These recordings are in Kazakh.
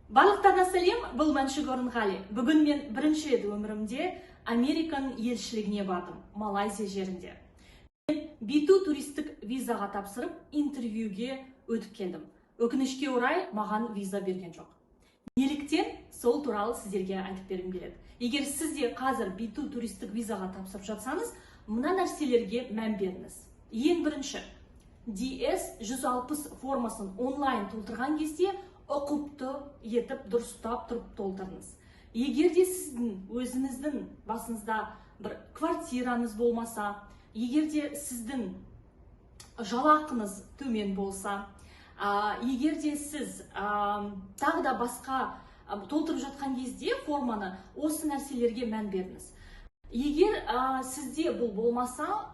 Барлықтарына сәлем, бұл Мәншүк Орынғали. Бүгін мен бірінші рет өмірімде Американ елшілігіне бардым, Малайзия жерінде. Мен B2 туристік визаға тапсырып, интервьюге өтіп келдім. Өкінішке орай маған виза берген жоқ. Неліктен сол туралы сіздерге айтып бергім келеді. Егер сізде қазір B2 туристік визаға тапсырып жатсаңыз, мына нәрселерге мән беріңіз. Ең бірінші, DS-160 формасын онлайн толтырған кезде ұқыпты етіп, дұрыстап тұрып толтырыңыз. Егер де сіздің өзіңіздің басыңызда бір квартираныз болмаса, егер де сіздің жалақыңыз төмен болса, егер де сіз тағы да басқа толтырып жатқан кезде форманы осы нәрселерге мән беріңіз. Егер сізде бұл болмаса,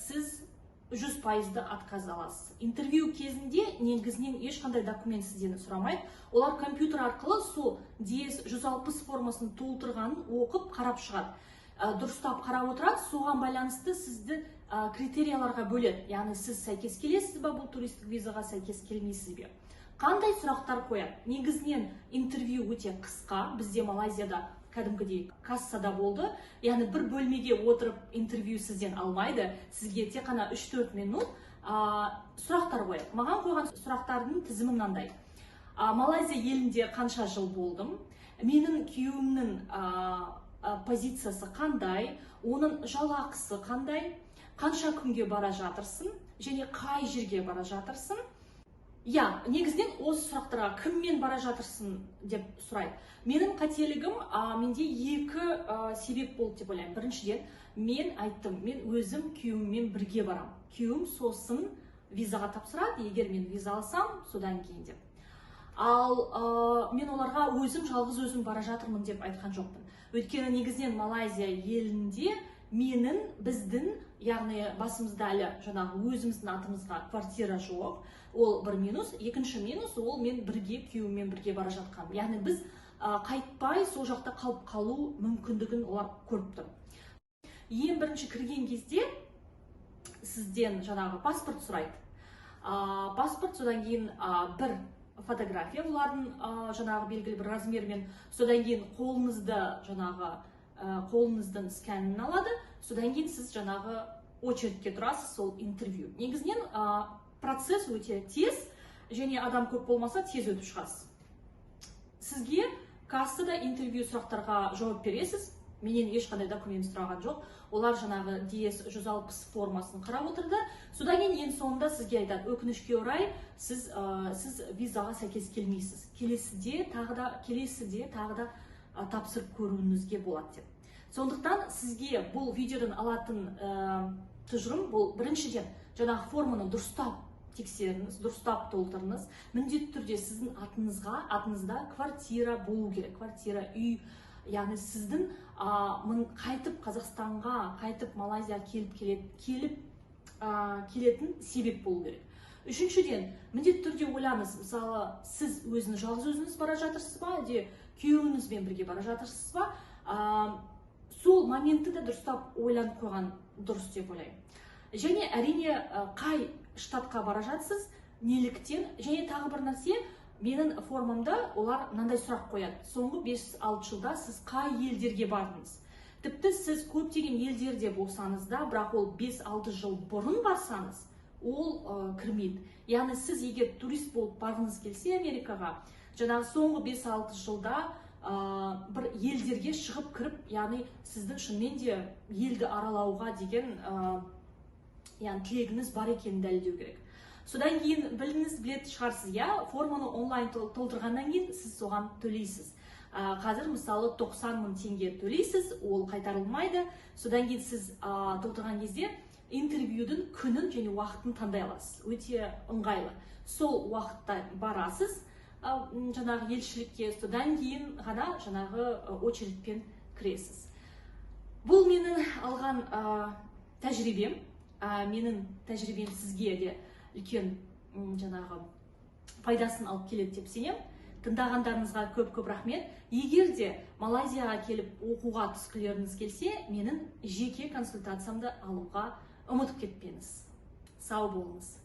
сіз 100% отказ аласыз. Интервью кезінде негізінен ешқандай документ сізден сұрамайды. Олар компьютер арқылы сол DS-160 формасын толтырғанын оқып қарап шығады. Дұрыстап қарап отырады, соған байланысты сізді критерияларға бөледі. Яғни сіз сәйкес келесіз бе бұл туристік визаға, сәйкес келмейсіз бе? Қандай сұрақтар қояды? Негізінен интервью өте қысқа. Бізде Малайзияда кәдімгідей кассада болды. Яғни бір бөлмеге отырып интервью сізден алмайды. Сізге тек қана 3-4 минут сұрақтар қояды. Маған қойған сұрақтардың тізімі мынандай. Малайзия елінде қанша жыл болдым? Менің күйеуімнің позициясы қандай? Оның жалақысы қандай? Қанша күнге бара жатырсың? Және қай жерге бара жатырсың? Негізінен осы сұрақтарға кіммен бара жатырсың деп сұрайды. Менің қателігім, менде екі себеп болды деп ойлаймын. Біріншіден, мен айттым, мен өзім күйеуіммен бірге барам. Күйеуім сосын визаға тапсырады, егер мен виза алсам, содан кейін деп. Ал мен оларға жалғыз өзім бара жатырмын деп айтқан жоқпын. Өйткені негізінен Малайзия елінде біздің, яғни басымызда әлі өзіміздің атымызға квартира жоқ. Ол бір минус. Екінші минус, ол мен күйеуіммен бірге бара жатқаным. Яғни біз қайтпай сол жақта қалып қалу мүмкіндігін олар көріп тұр. Ең бірінші кірген кезде сізден паспорт сұрайды. Паспорт, содан кейін бір фотография, олардың белгілі бір размермен, содан кейін қолыңыздың сканын алады, содан кейін сіз очередке тұрасыз, сол интервью. Негізінен процесс өте тез, және адам көп болмаса тез өтіп шығасыз. Сізге кассада интервью сұрақтарға жауап бересіз. Менен ешқандай документ сұраған жоқ. Олар DS-160 формасын қарап отырды. Содан кейін ең соңында сізге айтады, өкінішке орай, сіз визаға сәйкес келмейсіз. Келесіде тағы да тапсырып көруіңізге болады деп. Сондықтан сізге бұл видеодан алатын тұжырым, бұл біріншіден форманы дұрыстап тексеріңіз, дұрыстап толтырыңыз. Міндетті түрде сіздің атыңызда квартира болу керек, квартира, үй. Яғни сіздің қайтып Қазақстанға, қайтып Малайзияға келетін себеп болу керек. Үшіншіден, міндетті түрде ойлаңыз, мысалы, сіз жалғыз өзіңіз бара жатырсыз ба, әлде күйеуіңізбен бірге бара жатырсыз ба, сол моментті де дұрыстап ойланып қойған дұрыс деп ойлаймын. Және әрине қай штатқа бара жатсыз, неліктен, және тағы бір нәрсе, менің формамда олар мынандай сұрақ қояды. Соңғы 5-6 жылда сіз қай елдерге бардыңыз? Тіпті сіз көптеген елдерде болсаңыз да, бірақ ол 5-6 жыл бұрын барсаңыз, ол кірмейді. Яғни сіз егер турист болып барғыңыз келсе Америкаға, соңғы 5-6 жылда бір елдерге шығып кіріп, яғни сіздің шынымен де елді аралауға деген тілегіңіз бар екенін дәлелдеу керек. Содан кейін білетін шығарсыз, форманы онлайн толтырғаннан кейін сіз соған төлейсіз. Қазір мысалы 90 мың теңге төлейсіз, ол қайтарылмайды. Содан кейін сіз толтырған кезде интервьюдің күнін және уақытын таңдай аласыз. Өте ыңғайлы. Сол уақытта барасыз елшілікке, содан кейін ғана очередпен кіресіз. Бұл менің алған тәжірибем. Менің тәжірибем сізге де үлкен пайдасын алып келеді деп сенемін. Тыңдағандарыңызға көп рахмет. Егер де Малайзияға келіп оқуға түскілеріңіз келсе, менің жеке консультациямды алуға ұмытып кетпеңіз. Сау болыңыз.